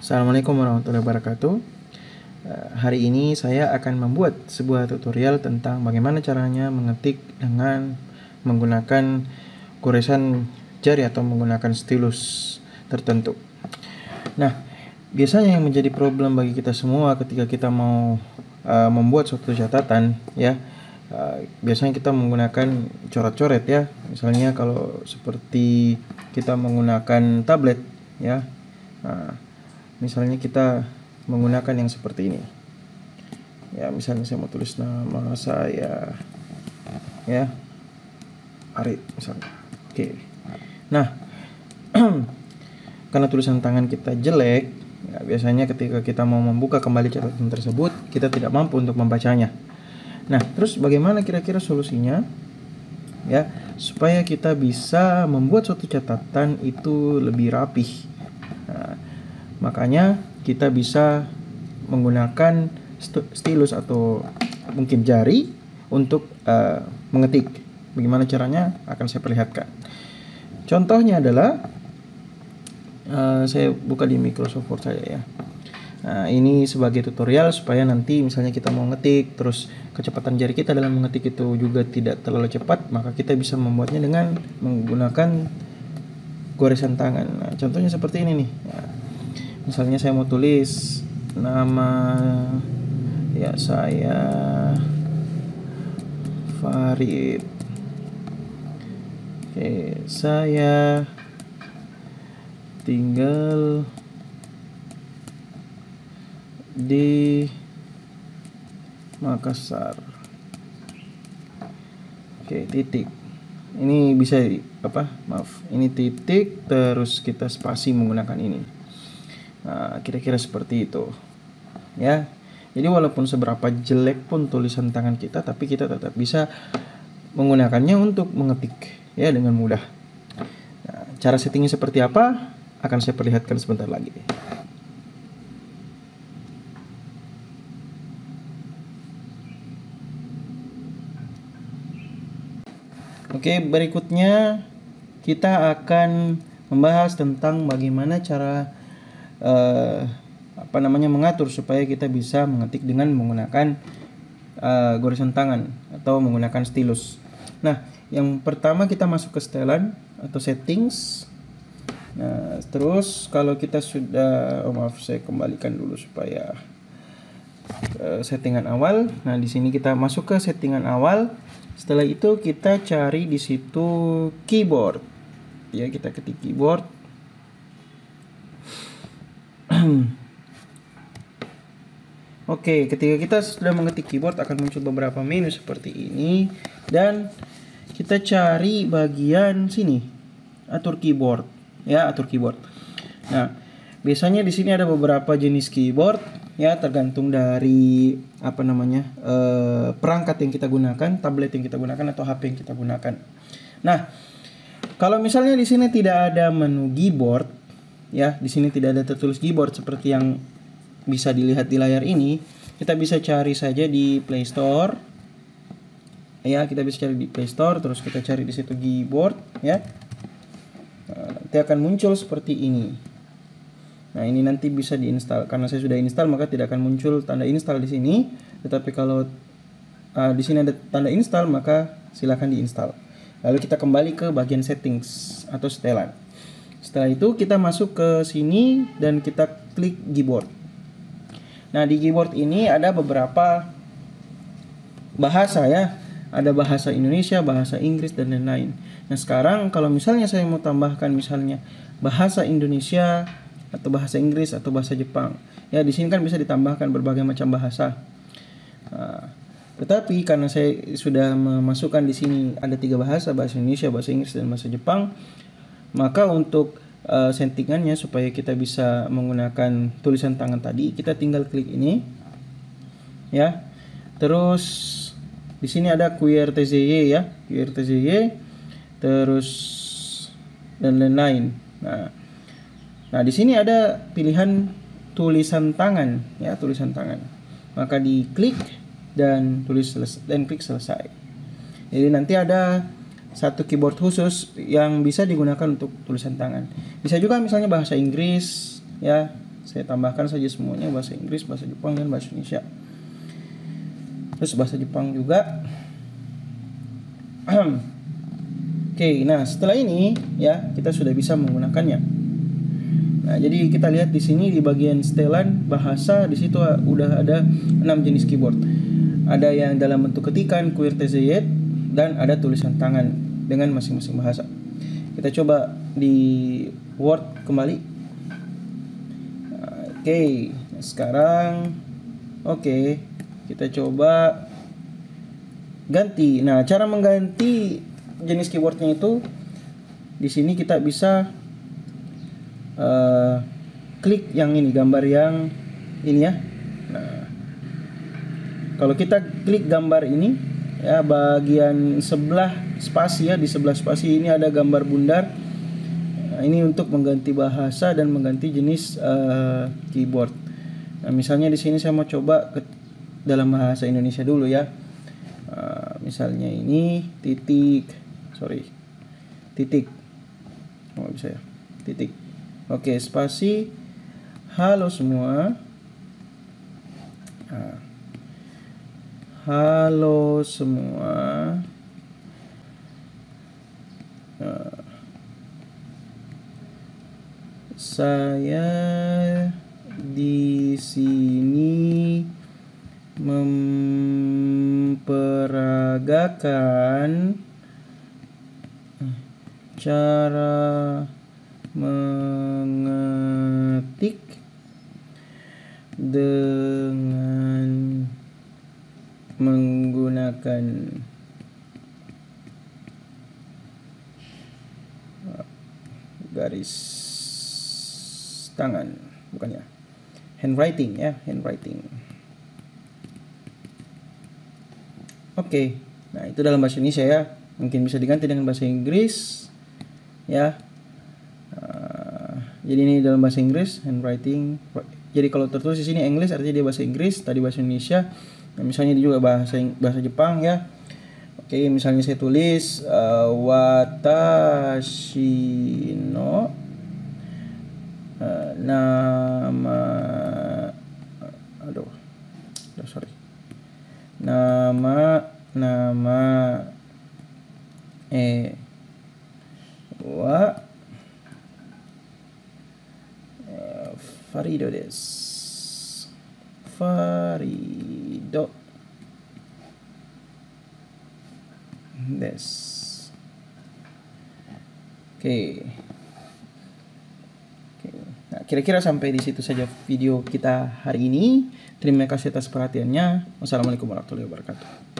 Assalamualaikum warahmatullahi wabarakatuh. Hari ini saya akan membuat sebuah tutorial tentang bagaimana caranya mengetik dengan menggunakan goresan jari atau menggunakan stylus tertentu. Nah, biasanya yang menjadi problem bagi kita semua ketika kita mau membuat suatu catatan, ya, biasanya kita menggunakan coret-coret, ya. Misalnya kalau seperti kita menggunakan tablet, ya. Misalnya kita menggunakan yang seperti ini. Ya, misalnya saya mau tulis nama saya, ya, Arif misalnya. Oke. Nah, karena tulisan tangan kita jelek, ya, biasanya ketika kita mau membuka kembali catatan tersebut, kita tidak mampu untuk membacanya. Nah, terus bagaimana kira-kira solusinya? Ya, supaya kita bisa membuat suatu catatan itu lebih rapih. Nah, makanya kita bisa menggunakan stylus atau mungkin jari untuk mengetik. Bagaimana caranya akan saya perlihatkan. Contohnya adalah saya buka di Microsoft Word saya, ya. Nah, ini sebagai tutorial supaya nanti misalnya kita mau ngetik, terus kecepatan jari kita dalam mengetik itu juga tidak terlalu cepat, maka kita bisa membuatnya dengan menggunakan goresan tangan. Nah, contohnya seperti ini nih. Nah, misalnya saya mau tulis nama, ya, saya Farid. Oke, saya tinggal di Makassar. Oke, titik. Ini bisa ini titik terus kita spasi menggunakan ini. Nah, kira-kira seperti itu, ya. Jadi walaupun seberapa jelek pun tulisan tangan kita, tapi kita tetap bisa menggunakannya untuk mengetik, ya, dengan mudah. Nah, cara settingnya seperti apa akan saya perlihatkan sebentar lagi. Oke, berikutnya kita akan membahas tentang bagaimana cara mengatur supaya kita bisa mengetik dengan menggunakan goresan tangan atau menggunakan stylus. Nah, yang pertama kita masuk ke setelan atau settings. Nah, terus kalau kita sudah, saya kembalikan dulu supaya settingan awal. Nah, di sini kita masuk ke settingan awal. Setelah itu kita cari di situ keyboard. Ya, kita ketik keyboard. Oke, ketika kita sudah mengetik keyboard akan muncul beberapa menu seperti ini dan kita cari bagian sini, atur keyboard, ya, atur keyboard. Nah, biasanya di sini ada beberapa jenis keyboard, ya, tergantung dari perangkat yang kita gunakan, tablet yang kita gunakan atau HP yang kita gunakan. Nah, kalau misalnya di sini tidak ada menu keyboard, ya, di sini tidak ada tertulis keyboard seperti yang bisa dilihat di layar ini, kita bisa cari saja di Play Store. Ya, kita bisa cari di Play Store, terus kita cari di situ keyboard, ya. Nah, nanti akan muncul seperti ini. Nah, ini nanti bisa diinstal. Karena saya sudah install, maka tidak akan muncul tanda install di sini. Tetapi kalau di sini ada tanda install, maka silakan diinstal. Lalu kita kembali ke bagian settings atau setelan. Setelah itu kita masuk ke sini dan kita klik keyboard. Nah, di keyboard ini ada beberapa bahasa, ya. Ada bahasa Indonesia, bahasa Inggris, dan lain-lain. Nah, sekarang kalau misalnya saya mau tambahkan misalnya bahasa Indonesia atau bahasa Inggris atau bahasa Jepang, ya, di sini kan bisa ditambahkan berbagai macam bahasa. Nah, tetapi karena saya sudah memasukkan di sini ada 3 bahasa Indonesia, bahasa Inggris, dan bahasa Jepang, maka untuk settingannya supaya kita bisa menggunakan tulisan tangan tadi, kita tinggal klik ini, ya. Terus di sini ada QWERTY, ya, QWERTY, terus dan lain-lain. Nah, di sini ada pilihan tulisan tangan, ya, tulisan tangan. Maka diklik dan klik selesai. Jadi nanti ada satu keyboard khusus yang bisa digunakan untuk tulisan tangan. Bisa juga misalnya bahasa Inggris, ya, Saya tambahkan saja semuanya, bahasa Inggris, bahasa Jepang, dan bahasa Indonesia. Terus bahasa Jepang juga. Oke, nah setelah ini ya kita sudah bisa menggunakannya. Nah, jadi kita lihat di sini di bagian setelan bahasa, di situ udah ada 6 jenis keyboard. Ada yang dalam bentuk ketikan, QWERTY, dan ada tulisan tangan dengan masing-masing bahasa. Kita coba di Word kembali. Oke, sekarang kita coba ganti. Nah, cara mengganti jenis keyboardnya itu di sini kita bisa klik yang ini, gambar yang ini ya. Nah, kalau kita klik gambar ini ya, bagian sebelah spasi ya, di sebelah spasi ini ada gambar bundar. Nah, ini untuk mengganti bahasa dan mengganti jenis keyboard. Nah, misalnya di sini saya mau coba dalam bahasa Indonesia dulu ya. Misalnya ini titik. Oh, bisa ya. Titik. Oke, spasi. Halo semua. Halo semua. Saya di sini memperagakan cara mengetik dengan menggunakan garis tangan, bukan ya, handwriting ya, handwriting. Oke, nah itu dalam bahasa Indonesia ya. Mungkin bisa diganti dengan bahasa Inggris ya. Jadi ini dalam bahasa Inggris, handwriting. Jadi kalau tertulis di sini English artinya dia bahasa Inggris, tadi bahasa Indonesia. Nah, misalnya dia juga bahasa Jepang ya. Oke, misalnya saya tulis watashi no nama wa Farido desu. Farido desu. Oke. Nah, kira-kira sampai di situ saja video kita hari ini. Terima kasih atas perhatiannya. Wassalamualaikum warahmatullahi wabarakatuh.